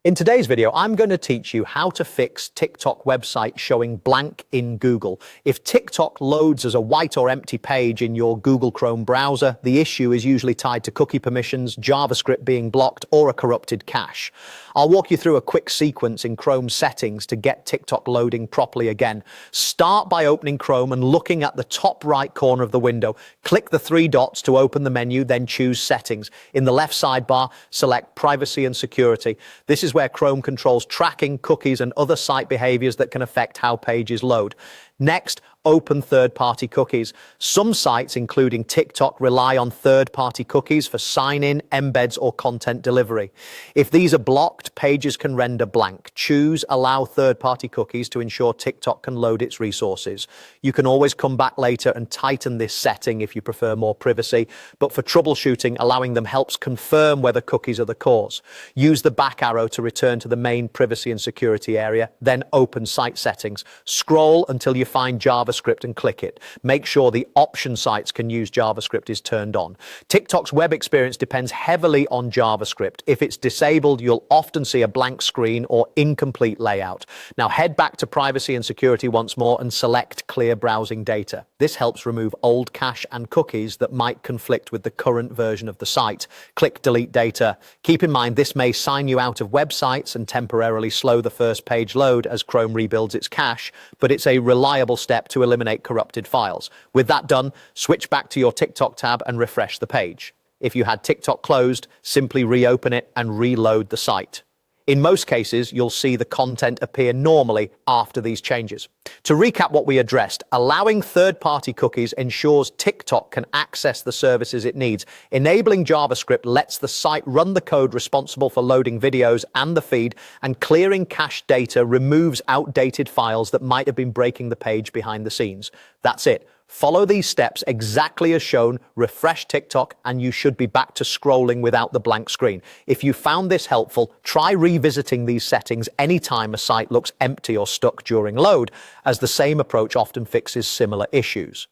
In today's video, I'm going to teach you how to fix TikTok website showing blank in Google. If TikTok loads as a white or empty page in your Google Chrome browser, the issue is usually tied to cookie permissions, JavaScript being blocked, or a corrupted cache. I'll walk you through a quick sequence in Chrome settings to get TikTok loading properly again. Start by opening Chrome and looking at the top right corner of the window. Click the three dots to open the menu, then choose Settings. In the left sidebar, select Privacy and Security. This is where Chrome controls tracking, cookies, and other site behaviors that can affect how pages load. Next, open third-party cookies. Some sites, including TikTok, rely on third-party cookies for sign-in, embeds, or content delivery. If these are blocked, pages can render blank. Choose Allow third-party cookies to ensure TikTok can load its resources. You can always come back later and tighten this setting if you prefer more privacy, but for troubleshooting, allowing them helps confirm whether cookies are the cause. Use the back arrow to return to the main privacy and security area, then open Site Settings. Scroll until you find JavaScript and click it. Make sure the option sites can use JavaScript is turned on. TikTok's web experience depends heavily on JavaScript. If it's disabled, you'll often see a blank screen or incomplete layout. Now head back to privacy and security once more and select clear browsing data. This helps remove old cache and cookies that might conflict with the current version of the site. Click delete data. Keep in mind this may sign you out of websites and temporarily slow the first page load as Chrome rebuilds its cache, but it's a reliable step to eliminate corrupted files. With that done, switch back to your TikTok tab and refresh the page. If you had TikTok closed, simply reopen it and reload the site. In most cases, you'll see the content appear normally after these changes. To recap what we addressed, allowing third-party cookies ensures TikTok can access the services it needs. Enabling JavaScript lets the site run the code responsible for loading videos and the feed, and clearing cache data removes outdated files that might have been breaking the page behind the scenes. That's it. Follow these steps exactly as shown, refresh TikTok, and you should be back to scrolling without the blank screen. If you found this helpful, try revisiting these settings anytime a site looks empty or stuck during load, as the same approach often fixes similar issues.